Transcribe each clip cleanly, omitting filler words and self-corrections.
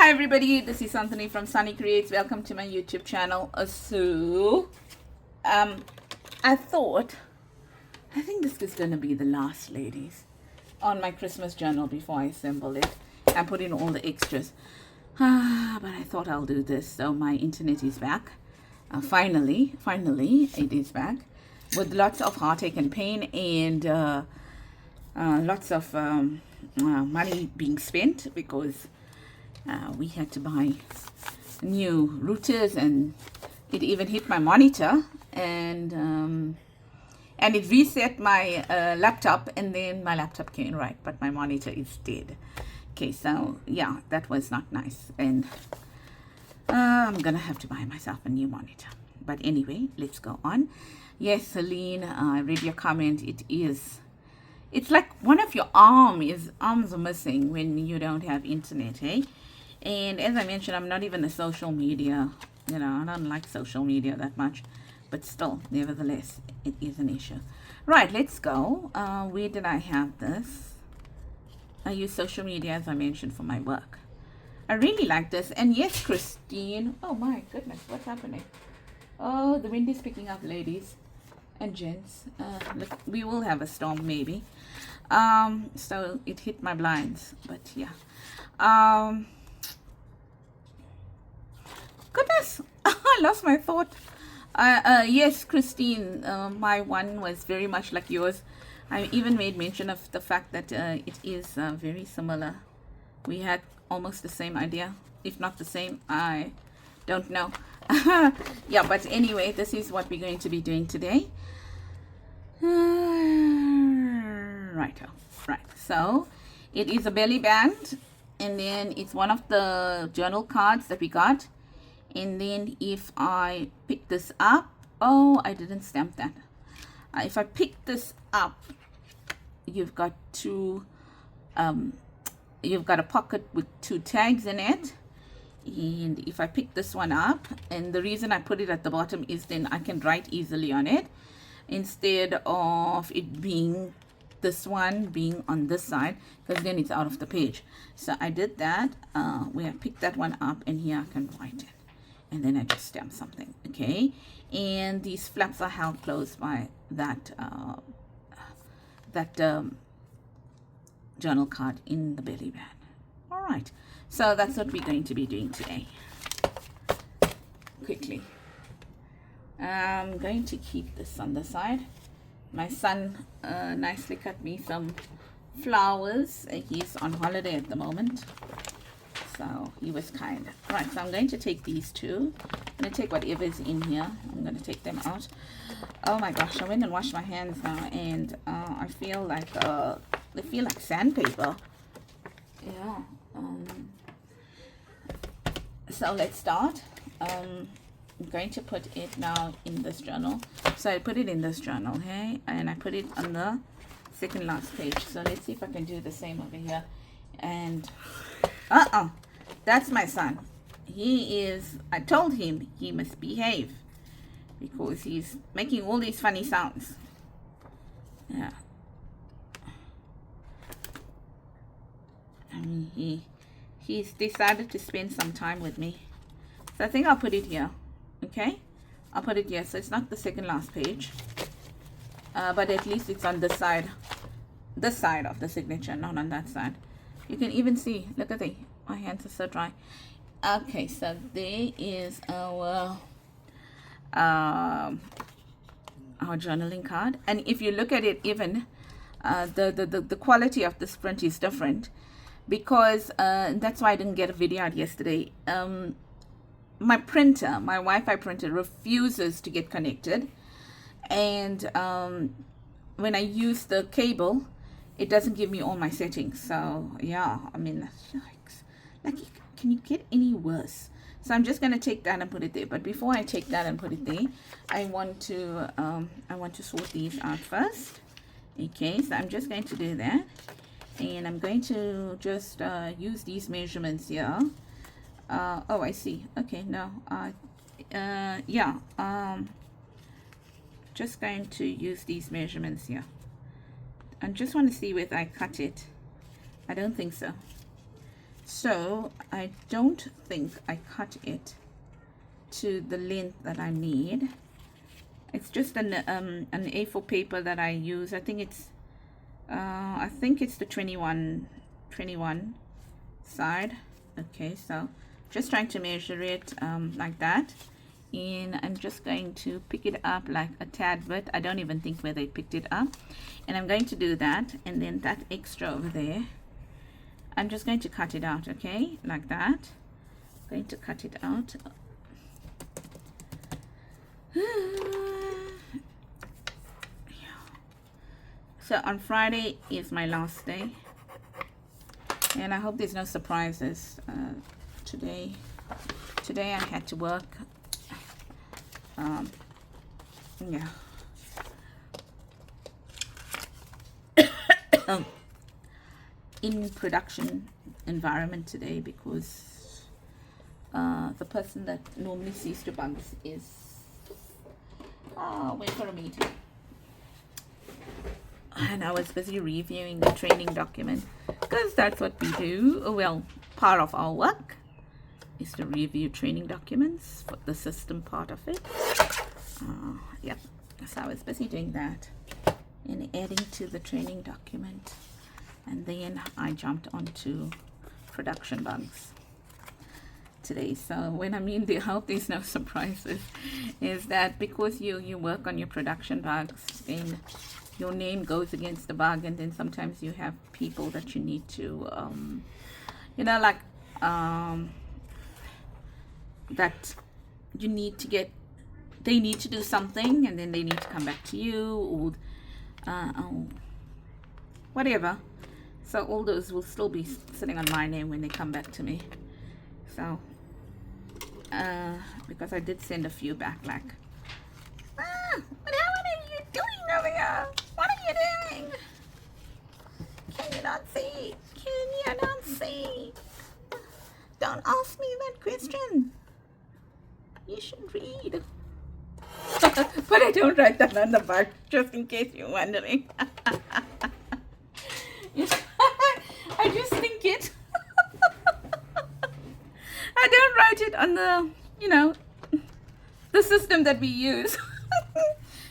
Hi everybody, this is Anthony from Sunny Creates. Welcome to my YouTube channel. I think this is going to be the last, ladies, on my Christmas journal before I assemble it and put in all the extras. But I thought I'll do this. So my internet is back. Finally, it is back with lots of heartache and pain and lots of money being spent because we had to buy new routers, and it even hit my monitor, and it reset my laptop, and then my laptop came right, but my monitor is dead. Okay, so yeah, that was not nice, and I'm gonna have to buy myself a new monitor. But anyway, let's go on. Yes, Celine, I read your comment. It's like one of your arms are missing when you don't have internet, hey? And as I mentioned, I'm not even a social media, I don't like social media that much, but still, nevertheless, it is an issue. Right, let's go. Where did I have this? I use social media, as I mentioned, for my work. I really like this. And yes, Christine. Oh my goodness, what's happening? Oh, the wind is picking up, ladies and gents. Look, we will have a storm maybe. So it hit my blinds, but yeah. Goodness, I lost my thought. Yes, Christine, my one was very much like yours. I even made mention of the fact that it is very similar. We had almost the same idea, if not the same. I don't know. Yeah, but anyway, this is what we're going to be doing today. Right. So it is a belly band, and then it's one of the journal cards that we got. And then if I pick this up, oh, I didn't stamp that. If I pick this up, you've got you've got a pocket with 2 tags in it. And if I pick this one up, and the reason I put it at the bottom is then I can write easily on it instead of it being this one being on this side, because then it's out of the page. So I did that where I picked that one up, and here I can write it, and then I just stamp something. Okay, and these flaps are held closed by that journal card in the belly band. All right, so that's what we're going to be doing today. Quickly, I'm going to keep this on the side. My son nicely cut me some flowers. He's on holiday at the moment, so he was kind. Right, so I'm going to take these two. I'm going to take whatever's in here. I'm going to take them out. Oh my gosh, I went and washed my hands now, and I feel like they feel like sandpaper. Yeah. So let's start. I'm going to put it now in this journal. So I put it in this journal, okay, and I put it on the second last page. So let's see if I can do the same over here. And that's my son. I told him he must behave because he's making all these funny sounds. Yeah. I mean, he's decided to spend some time with me. So I think I'll put it here. Okay, I'll put it here. So it's not the second last page, but at least it's on this side of the signature, not on that side. You can even see, look at my hands are so dry. Okay, so there is our journaling card, and if you look at it, even the quality of this print is different, because that's why I didn't get a video out yesterday. My printer, my Wi-Fi printer, refuses to get connected, and when I use the cable, it doesn't give me all my settings. So yeah, I mean, like can you get any worse? So I'm just going to take that and put it there. But before I take that and put it there, I want to sort these out first. Okay, so I'm just going to do that, and I'm going to just use these measurements here. Oh, I see. Okay, no, yeah, just going to use these measurements here. I just want to see whether I cut it. I don't think so. So I don't think I cut it to the length that I need. It's just an A4 paper that I use. I think it's the 21 side. Okay, so just trying to measure it like that, and I'm just going to pick it up like a tad bit. I don't even think where they picked it up, and I'm going to do that, and then that extra over there, I'm just going to cut it out. Okay, like that. I'm going to cut it out. So on Friday is my last day, and I hope there's no surprises today. Today I had to work. Yeah. In production environment today, because the person that normally sees to bugs is went for a meeting, and I was busy reviewing the training document, because that's what we do. Well, part of our work is to review training documents for the system part of it. Yeah, so I was busy doing that and adding to the training document, and then I jumped onto production bugs today. So when I mean I hope there's no surprises, is that because you work on your production bugs, and your name goes against the bug, and then sometimes you have people that you need to that you need to get, they need to do something, and then they need to come back to you, or whatever. So all those will still be sitting on my name when they come back to me. So because I did send a few back, like, what are you doing over here? What are you doing? Can you not see? Can you not see? Don't ask me that question. You should read. But I don't write that on the back, just in case you're wondering. I just think it. I don't write it on the, the system that we use.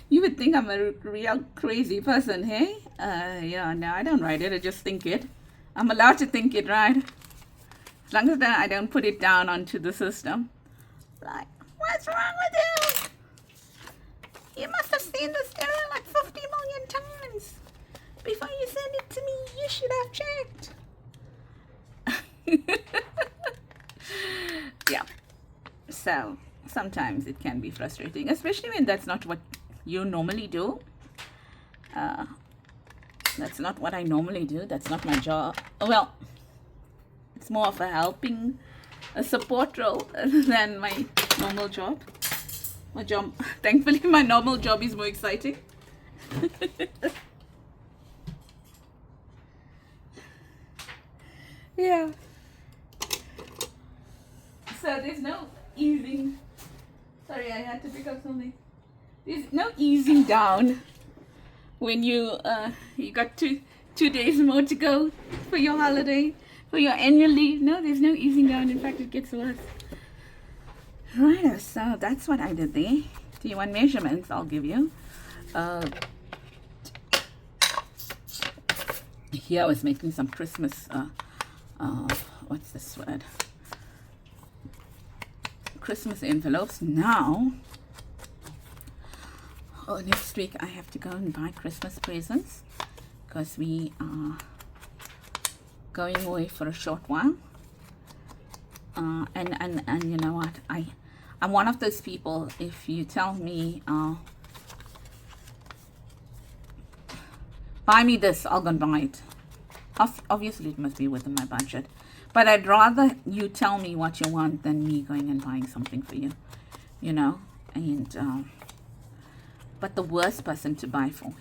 You would think I'm a real crazy person, hey? Yeah, no, I don't write it. I just think it. I'm allowed to think it, right? As long as I don't put it down onto the system. Like, what's wrong with you? You must have seen this error like 50 million times. Before you send it to me, you should have checked. Yeah. So sometimes it can be frustrating, especially when that's not what you normally do. That's not what I normally do. That's not my job. Well, it's more of a support role than my normal job. Thankfully, my normal job is more exciting. Yeah. So there's no easing. Sorry, I had to pick up something. There's no easing down when you got two days more to go for your holiday, for your annual leave. No, there's no easing down. In fact, it gets worse. Right, so that's what I did there. Do you want measurements? I'll give you. Here I was making some Christmas, what's this word? Christmas envelopes. Now, next week I have to go and buy Christmas presents, because we are going away for a short while. And you know what? I'm one of those people, if you tell me, buy me this, I'll go and buy it. Obviously, it must be within my budget. But I'd rather you tell me what you want than me going and buying something for you, And, but the worst person to buy for,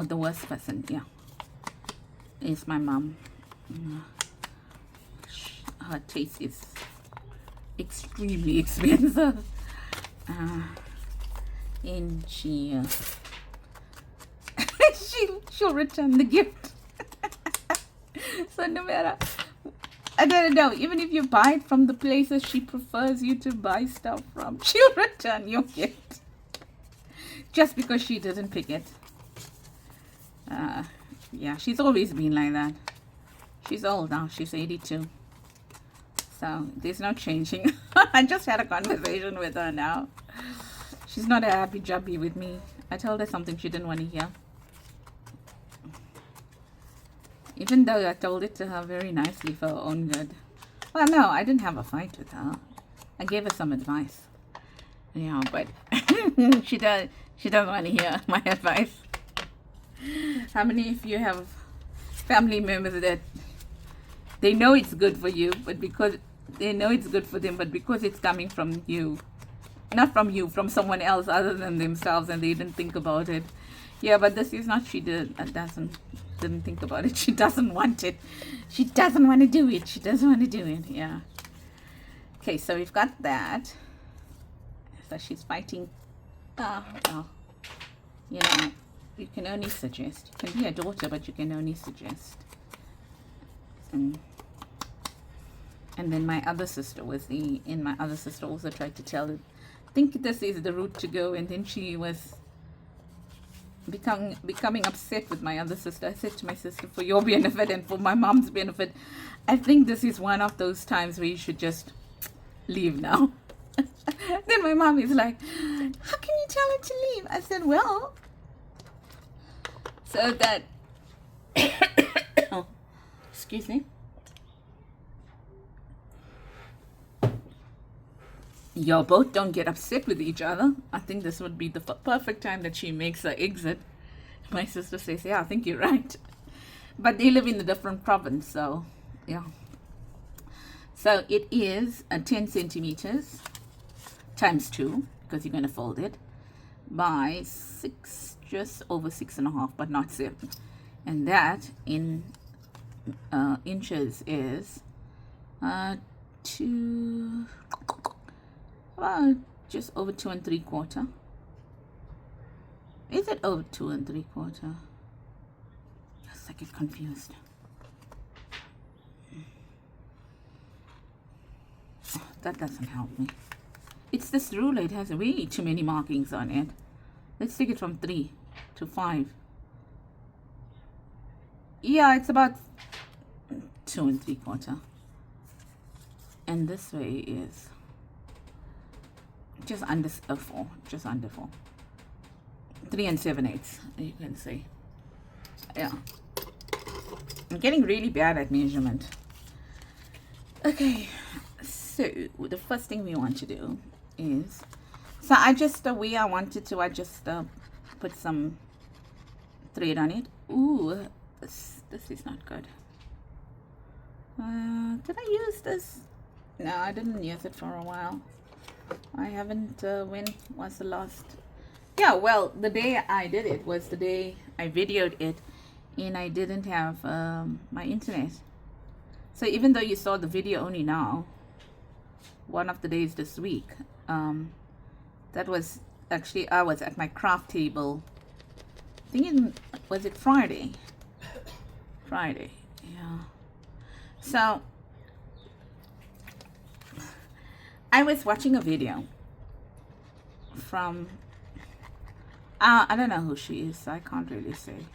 the worst person, yeah, is my mom. Her taste is extremely expensive, and she'll return the gift. So no matter, I don't know, even if you buy it from the places she prefers you to buy stuff from, she'll return your gift. Just because she didn't pick it. Yeah, she's always been like that. She's old now. She's 82. So there's no changing. I just had a conversation with her now. She's not a happy jubby with me. I told her something she didn't want to hear. Even though I told it to her very nicely for her own good. Well, no, I didn't have a fight with her. I gave her some advice. Yeah, but she doesn't want to hear my advice. How many of you have family members that they know it's good for you, but because they know it's good for them, but because it's coming from you, not from you, from someone else other than themselves, and they didn't think about it. Yeah, but this is not she didn't think about it. She doesn't want it. She doesn't want to do it. She doesn't want to do it. Yeah. Okay, so we've got that. So she's fighting. Oh, you know, you can only suggest. You can be a daughter, but you can only suggest. And then my other sister my other sister also tried to tell her, I think this is the route to go, and then she was becoming upset with my other sister. I said to my sister, for your benefit and for my mom's benefit, I think this is one of those times where you should just leave now. Then my mom is like, how can you tell her to leave? I said, well, so that oh, excuse me, you both don't get upset with each other. I think this would be the perfect time that she makes her exit. My sister says, yeah, I think you're right. But they live in a different province, so yeah. So it is 10 centimeters times 2, because you're going to fold it, by 6, just over 6.5, but not 7. And that in inches is 2, well, just over 2 3/4. Is it over 2 3/4? Yes, I get confused. Oh, that doesn't help me. It's this ruler. It has way too many markings on it. Let's take it from 3 to 5. Yeah, it's about 2 3/4. And this way is just under 4, just under 4. 3 7/8, you can say. Yeah, I'm getting really bad at measurement. Okay, so the first thing we want to do is, so I just, the way I wanted to, I just put some thread on it. Ooh, this is not good. Did I use this? No, I didn't use it for a while. I haven't, when was the last? Yeah, well, the day I did it was the day I videoed it, and I didn't have my internet. So even though you saw the video only now, one of the days this week, that was actually, I was at my craft table. I think was it Friday? Friday, yeah. So I was watching a video from, I don't know who she is, so I can't really say.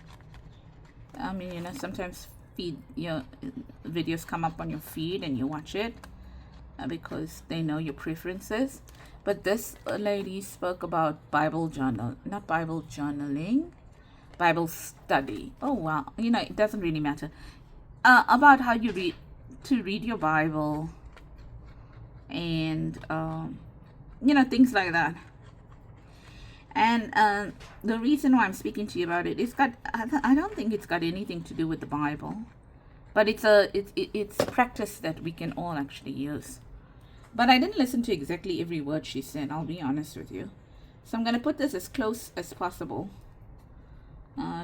I mean, you know, sometimes your videos come up on your feed and you watch it because they know your preferences. But this lady spoke about Bible journaling, Bible study. Oh wow, you know, it doesn't really matter. About how you read your Bible, and you know, things like that. And the reason why I'm speaking to you about it is I don't think it's got anything to do with the Bible, but it's a practice that we can all actually use. But I didn't listen to exactly every word she said, I'll be honest with you. So I'm going to put this as close as possible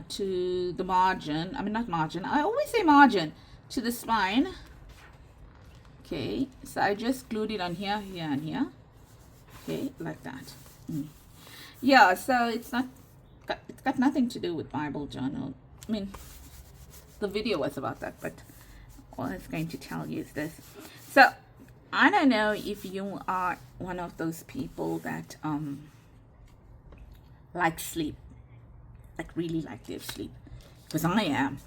to the margin. I mean, not margin. I always say margin. To the spine. Okay. So I just glued it on here, here, and here. Okay, like that. Yeah, so it's got nothing to do with Bible journal. I mean, the video was about that, but all it's going to tell you is this. So I don't know if you are one of those people that like sleep, like really like their sleep, because I am.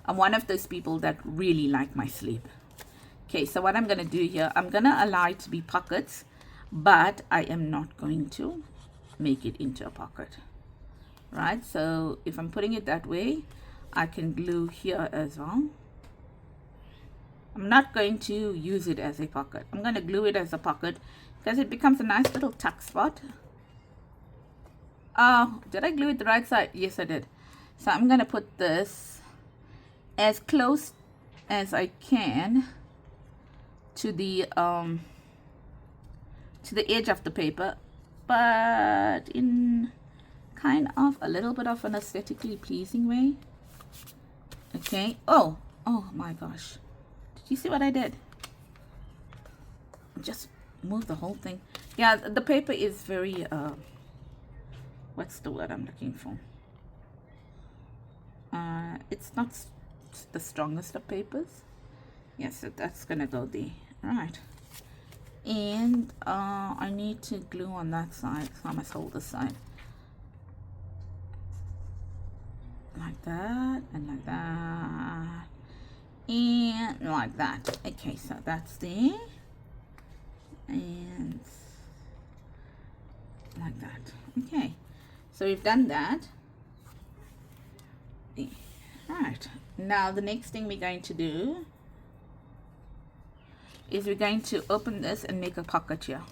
I'm one of those people that really like my sleep. Okay, so what I'm going to do here, I'm going to allow it to be pockets, but I am not going to make it into a pocket. Right, so if I'm putting it that way, I can glue here as well. I'm not going to use it as a pocket. I'm going to glue it as a pocket because it becomes a nice little tuck spot. Oh, did I glue it the right side? Yes, I did. So I'm going to put this as close as I can to the edge of the paper, but in kind of a little bit of an aesthetically pleasing way. Okay. Oh my gosh, did you see what I did? Just move the whole thing. Yeah, the paper is very what's the word I'm looking for? It's not the strongest of papers. Yes, so that's gonna go there. Right. And I need to glue on that side, so I must hold this side like that, and like that, and like that. Okay, so that's there, and like that. Okay, so we've done that. Right, now the next thing we're going to do is we're going to open this and make a pocket here.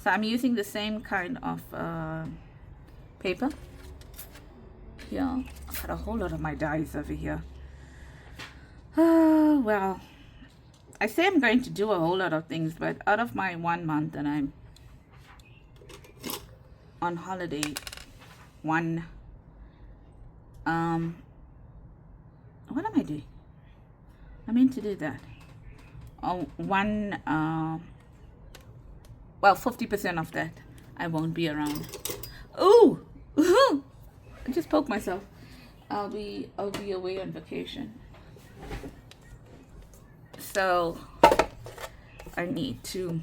So I'm using the same kind of paper here. I've got a whole lot of my dies over here. Well, I say I'm going to do a whole lot of things, but out of my 1 month and I'm on holiday, what am I doing? I meant to do that. Well, 50% of that I won't be around. Ooh, I just poked myself. I'll be away on vacation, so I need to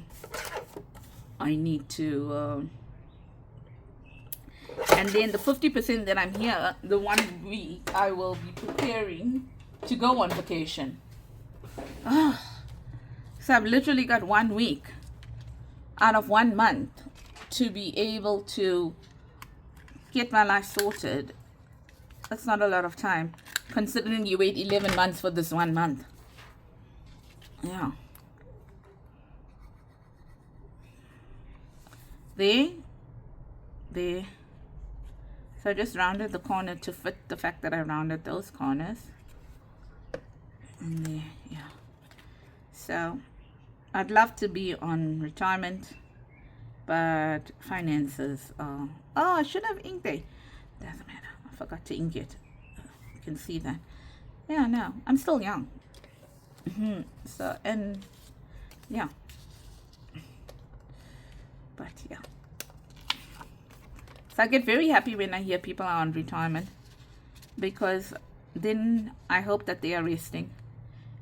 and then the 50% that I'm here, the 1 week I will be preparing to go on vacation. So I've literally got 1 week out of 1 month to be able to get my life sorted. That's not a lot of time, considering you wait 11 months for this 1 month. Yeah. There. So I just rounded the corner to fit the fact that I rounded those corners. And there, yeah. So I'd love to be on retirement, but finances are... Oh, I should have inked it. Doesn't matter. I forgot to ink it. You can see that. Yeah, no, I'm still young. So, and yeah. But yeah. So I get very happy when I hear people are on retirement, because then I hope that they are resting.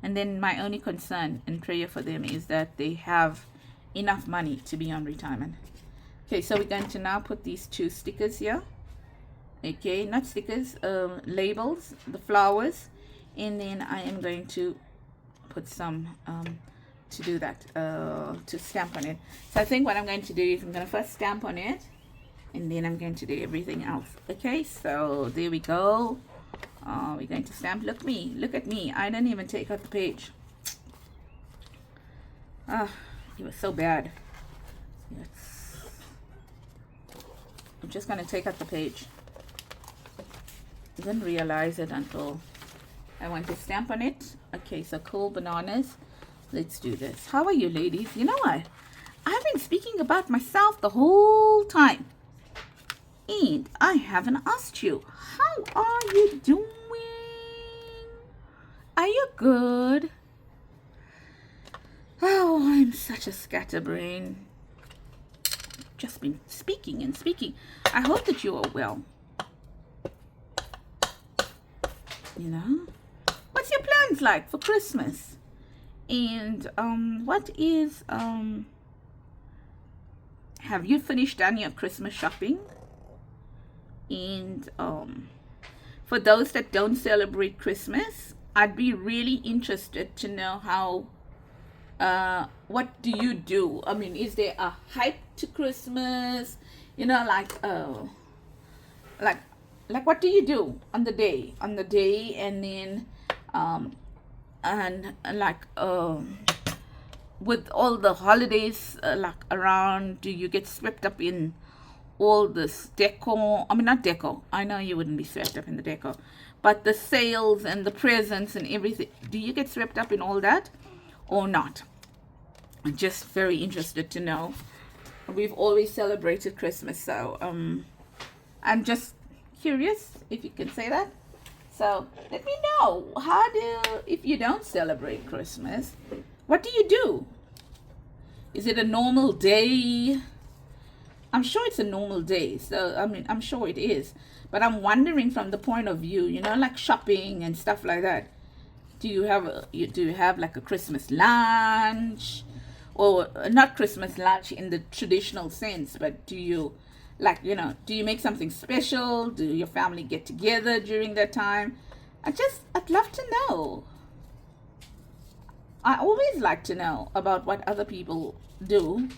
And then my only concern and prayer for them is that they have enough money to be on retirement. Okay, so we're going to now put these 2 stickers here. Okay, not stickers, labels, the flowers. And then I am going to put some, to do that, to stamp on it. So I think what I'm going to do is I'm going to first stamp on it, and then I'm going to do everything else. Okay, so there we go. We're going to stamp. Look at me. I didn't even take out the page. It was so bad. I'm just going to take out the page. I didn't realize it until I went to stamp on it. Okay, so cool bananas. Let's do this. How are you, ladies? You know what? I've been speaking about myself the whole time, and I haven't asked you. How are you doing? Are you good? Oh, I'm such a scatterbrain. Just been speaking and speaking. I hope that you are well. You know? What's your plans? plans like for Christmas? And what is have you done your Christmas shopping? And for those that don't celebrate Christmas, I'd be really interested to know how what do you do? I mean, is there a hype to Christmas? You know, like what do you do on the day? And then and like with all the holidays like around, do you get swept up in all this decor? I mean, not decor, I know you wouldn't be swept up in the decor, but the sales and the presents and everything, do you get swept up in all that or not? I'm just very interested to know. We've always celebrated Christmas, so I'm just curious if you can say that. So let me know, if you don't celebrate Christmas, what do you do? Is it a normal day? I'm sure it's a normal day. So, I mean, I'm sure it is. But I'm wondering from the point of view, you know, like shopping and stuff like that. Do you have like a Christmas lunch? Or not Christmas lunch in the traditional sense, but do you, like, you know, do you make something special? Do your family get together during that time? I'd love to know. I always like to know about what other people do.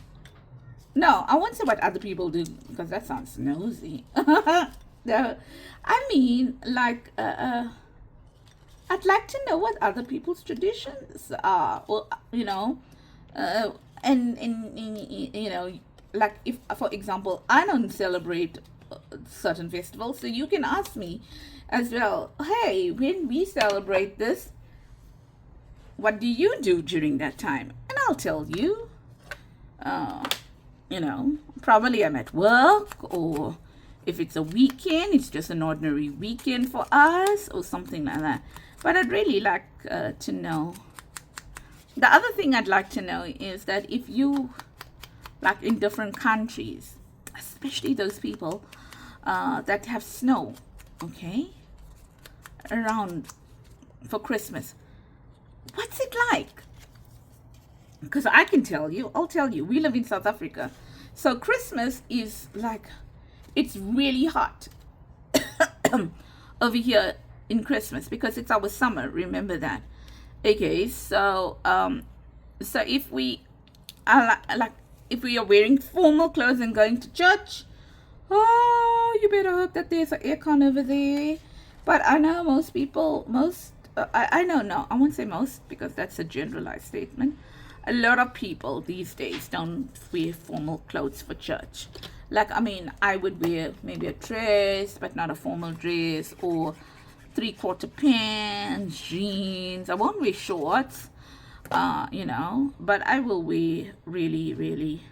No, I won't say what other people do because that sounds nosy. No, I mean, like, I'd like to know what other people's traditions are, or you know, and you know, like if, for example, I don't celebrate certain festivals, so you can ask me as well. Hey, when we celebrate this, what do you do during that time? And I'll tell you. You know, probably I'm at work, or if it's a weekend, it's just an ordinary weekend for us, or something like that. But I'd really like to know. The other thing I'd like to know is that if you, like in different countries, especially those people that have snow, okay, around for Christmas, what's it like? Because I'll tell you, we live in South Africa. So Christmas is like, it's really hot over here in Christmas because it's our summer. Remember that. Okay, so so if we are if we are wearing formal clothes and going to church, oh, you better hope that there's an aircon over there. But I know most people, I know, no, I won't say most because that's a generalized statement. A lot of people these days don't wear formal clothes for church. Like, I mean, I would wear maybe a dress, but not a formal dress, or 3/4 pants, jeans. I won't wear shorts, you know, but I will wear really, really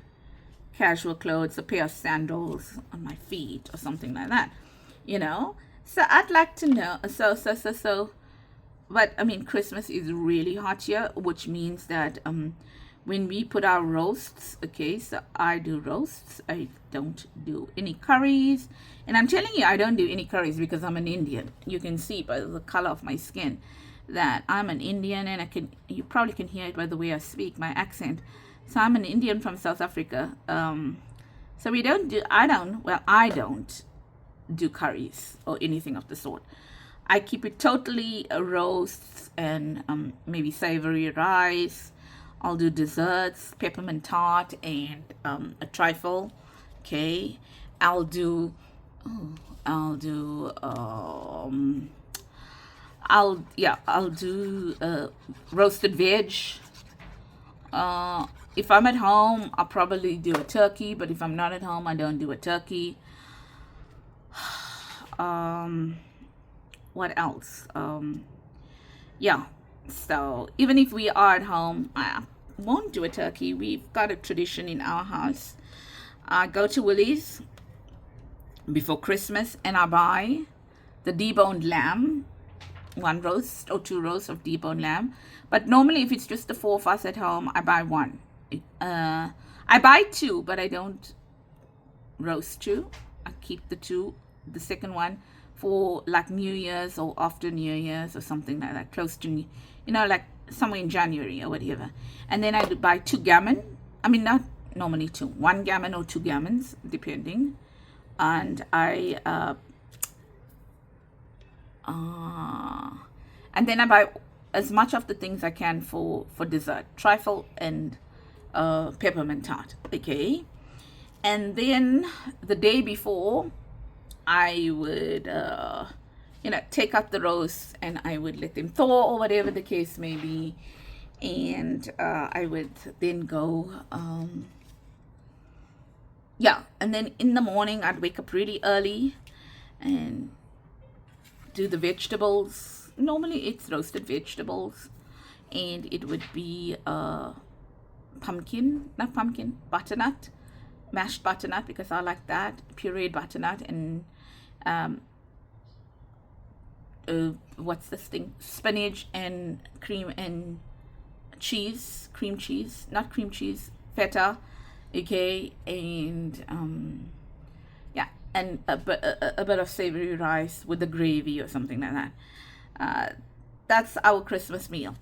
casual clothes, a pair of sandals on my feet or something like that, you know. So I'd like to know, but I mean, Christmas is really hot here, which means that when we put our roasts, okay, so I do roasts, I don't do any curries. And I'm telling you, I don't do any curries because I'm an Indian. You can see by the color of my skin that I'm an Indian, and you probably can hear it by the way I speak, my accent. So I'm an Indian from South Africa. So I don't do curries or anything of the sort. I keep it totally roasts and maybe savory rice. I'll do desserts, peppermint tart, and a trifle. Okay, I'll do roasted veg. If I'm at home, I'll probably do a turkey, but if I'm not at home, I don't do a turkey. What else? Yeah, so even if we are at home, I won't do a turkey. We've got a tradition in our house. I go to Woolies before Christmas and I buy the deboned lamb, 1 roast or 2 roasts of deboned lamb. But normally if it's just the 4 of us at home, I buy 1. I buy 2, but I don't roast 2. I keep the 2, the second one, for like New Year's or after New Year's or something like that, close to you know, like somewhere in January or whatever. And then I'd buy 2 gammon. I mean, not normally 2, 1 gammon or 2 gammons, depending. And and then I buy as much of the things I can for dessert, trifle and peppermint tart. Okay, and then the day before, I would you know, take out the roast and I would let them thaw or whatever the case may be, and I would then go yeah, and then in the morning I'd wake up really early and do the vegetables. Normally it's roasted vegetables, and it would be butternut, mashed butternut, because I like that, pureed butternut, and what's this thing, spinach and cream and cheese, not cream cheese, feta, okay, and yeah, and a bit of savory rice with the gravy or something like that. That's our Christmas meal.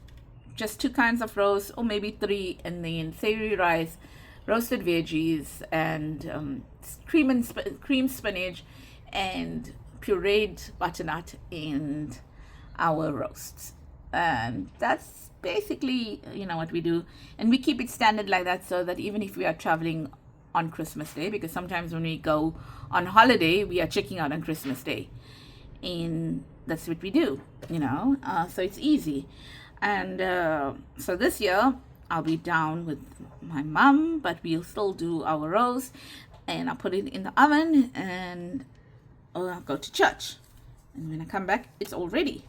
Just 2 kinds of roast, or maybe 3, and then savory rice, roasted veggies, and cream spinach, and pureed butternut, and our roasts. And that's basically, you know, what we do. And we keep it standard like that, so that even if we are traveling on Christmas Day, because sometimes when we go on holiday, we are checking out on Christmas Day, and that's what we do, you know. So it's easy. And so this year I'll be down with my mom, but we'll still do our roast, and I'll put it in the oven, and I'll go to church, and when I come back it's all ready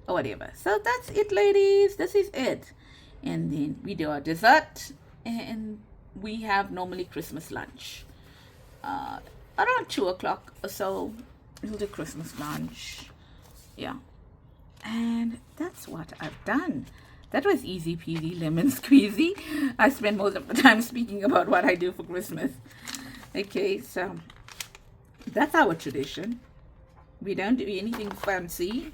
or whatever. So that's it, ladies. This is it. And then we do our dessert, and we have normally Christmas lunch around 2 o'clock or so. We'll do Christmas lunch, yeah. And that's what I've done. That was easy peasy lemon squeezy. I spend most of the time speaking about what I do for Christmas. Okay, so that's our tradition. We don't do anything fancy.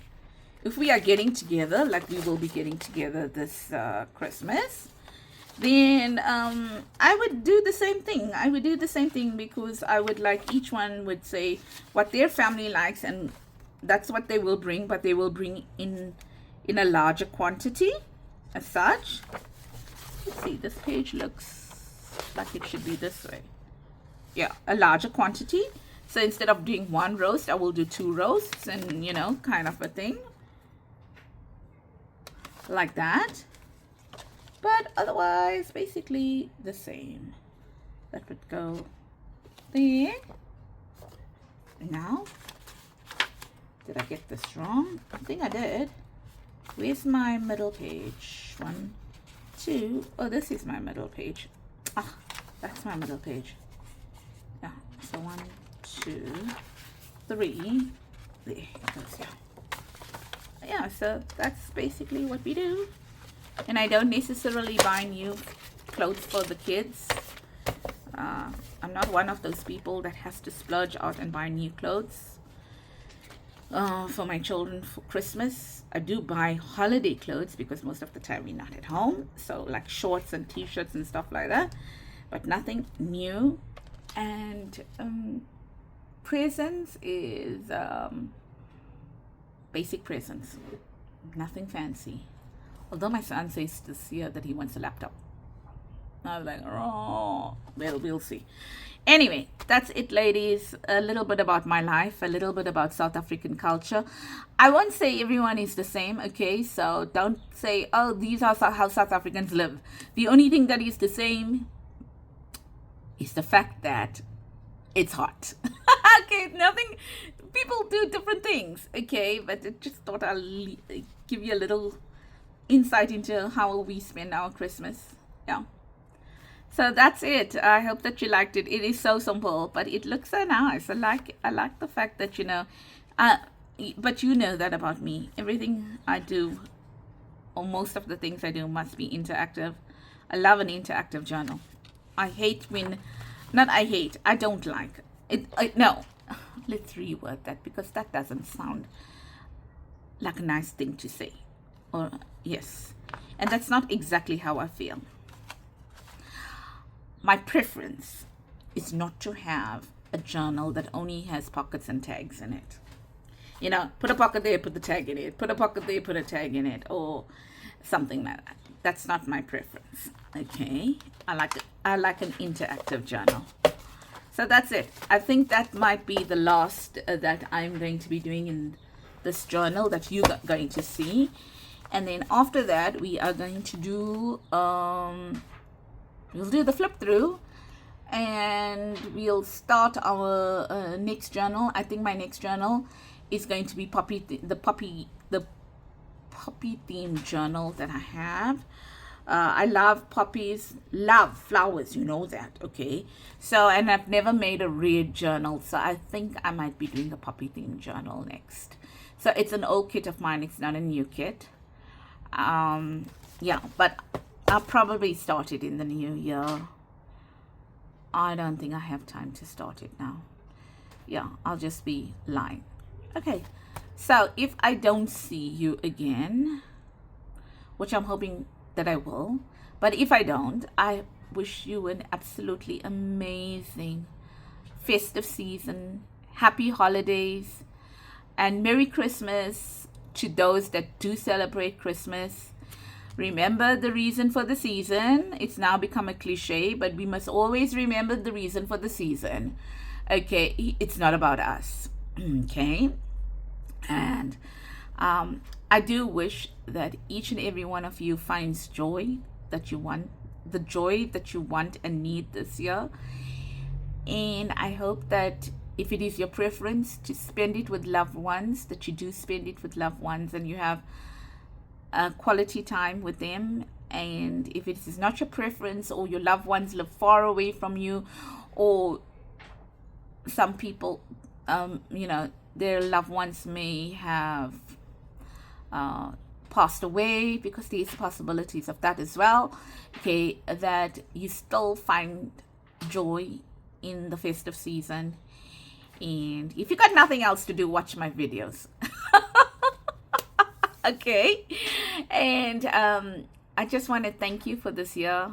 If we are getting together, like we will be getting together this Christmas, then I would do the same thing. I would do the same thing, because I would like, each one would say what their family likes, and that's what they will bring, but they will bring in a larger quantity as such. Let's see, this page looks like it should be this way. Yeah, a larger quantity. So instead of doing 1 roast, I will do 2 roasts, and, you know, kind of a thing like that. But otherwise, basically the same. That would go there. Now, did I get this wrong? I think I did. Where's my middle page? 1, 2. Oh, this is my middle page. Ah, that's my middle page. Yeah, so 1, 2, 3. There it goes. Yeah, so that's basically what we do. And I don't necessarily buy new clothes for the kids. I'm not one of those people that has to splurge out and buy new clothes for my children for Christmas. I do buy holiday clothes, because most of the time we're not at home, so like shorts and t-shirts and stuff like that, but nothing new. And presents is basic presents, nothing fancy. Although my son says this year that he wants a laptop. I was like, oh, well, we'll see. Anyway, that's it, ladies. A little bit about my life, a little bit about South African culture. I won't say everyone is the same, okay? So don't say, oh, these are how South Africans live. The only thing that is the same is the fact that it's hot. Okay, nothing, people do different things, okay? But I just thought I'll give you a little insight into how we spend our Christmas. Yeah. So that's it. I hope that you liked it. It is so simple, but it looks so nice. I like the fact that, you know, but you know that about me. Everything I do, or most of the things I do, must be interactive. I love an interactive journal. I hate when, not I hate, I don't like it. No, let's reword that, because that doesn't sound like a nice thing to say. or yes, and that's not exactly how I feel. My preference is not to have a journal that only has pockets and tags in it. You know, put a pocket there, put the tag in it, put a pocket there, put a tag in it, or something like that. That's not my preference. Okay, I like an interactive journal. So that's it. I think that might be the last that I'm going to be doing in this journal that you're going to see. And then after that, we are going to do, we'll do the flip through, and we'll start our next journal. I think my next journal is going to be the puppy themed journal that I have. I love puppies, love flowers, you know that, okay? So, and I've never made a red journal, so I think I might be doing a puppy themed journal next. So it's an old kit of mine, it's not a new kit. Yeah, but I'll probably start it in the new year. I don't think I have time to start it now. Yeah, I'll just be lying. Okay, so if I don't see you again, which I'm hoping that I will, but if I don't, I wish you an absolutely amazing festive season, happy holidays, and Merry Christmas to those that do celebrate Christmas. Remember the reason for the season. It's now become a cliche, but we must always remember the reason for the season. Okay, it's not about us. Okay, and I do wish that each and every one of you finds joy that you want, the joy that you want and need this year. And I hope that if it is your preference to spend it with loved ones, that you do spend it with loved ones and you have quality time with them. And if it is not your preference, or your loved ones live far away from you, or some people, you know, their loved ones may have passed away, because there's possibilities of that as well. Okay, that you still find joy in the festive season. And if you got nothing else to do, watch my videos. Okay, and I just want to thank you for this year.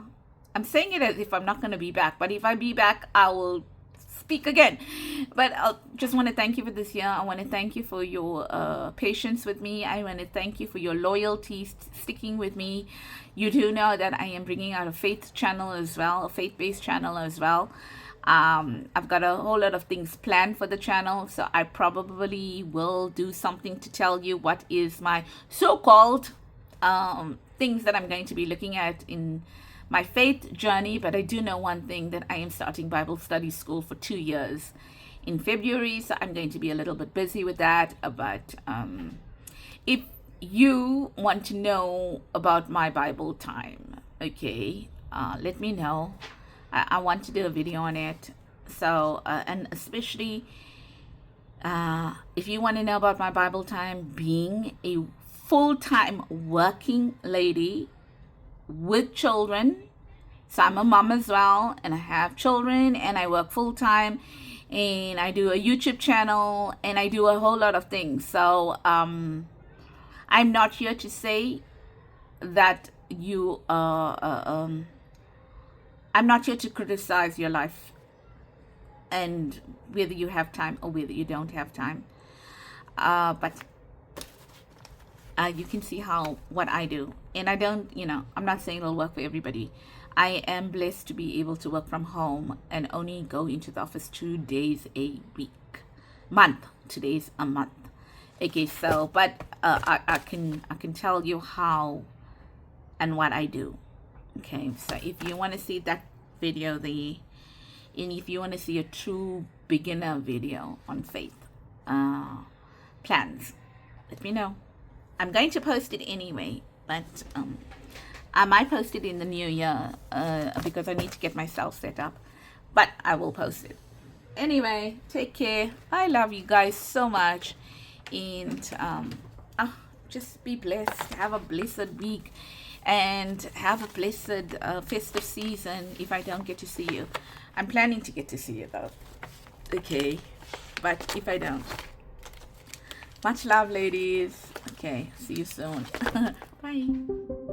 I'm saying it as if I'm not going to be back, but if I be back, I will speak again. But I just want to thank you for this year. I want to thank you for your patience with me. I want to thank you for your loyalty, sticking with me. You do know that I am bringing out a faith channel as well, a faith-based channel as well. I've got a whole lot of things planned for the channel, so I probably will do something to tell you what is my so-called things that I'm going to be looking at in my faith journey. But I do know one thing, that I am starting Bible study school for 2 years in February, so I'm going to be a little bit busy with that. But if you want to know about my Bible time, okay, let me know. I want to do a video on it. So and especially if you want to know about my Bible time, being a full-time working lady with children. So I'm a mom as well, and I have children, and I work full-time, and I do a YouTube channel, and I do a whole lot of things. So I'm not here to say that you I'm not here to criticize your life and whether you have time or whether you don't have time. But you can see what I do. And I don't, you know, I'm not saying it'll work for everybody. I am blessed to be able to work from home and only go into the office 2 days a month. Today's a month. Okay, so, but I can tell you how and what I do. Okay, so if you want to see that video, and if you want to see a true beginner video on faith plans, let me know. I'm going to post it anyway, but I might post it in the new year because I need to get myself set up, but I will post it. Anyway, take care. I love you guys so much, and just be blessed. Have a blessed week. And have a blessed festive season if I don't get to see you. I'm planning to get to see you though. Okay, but if I don't. Much love, ladies. Okay, see you soon. Bye.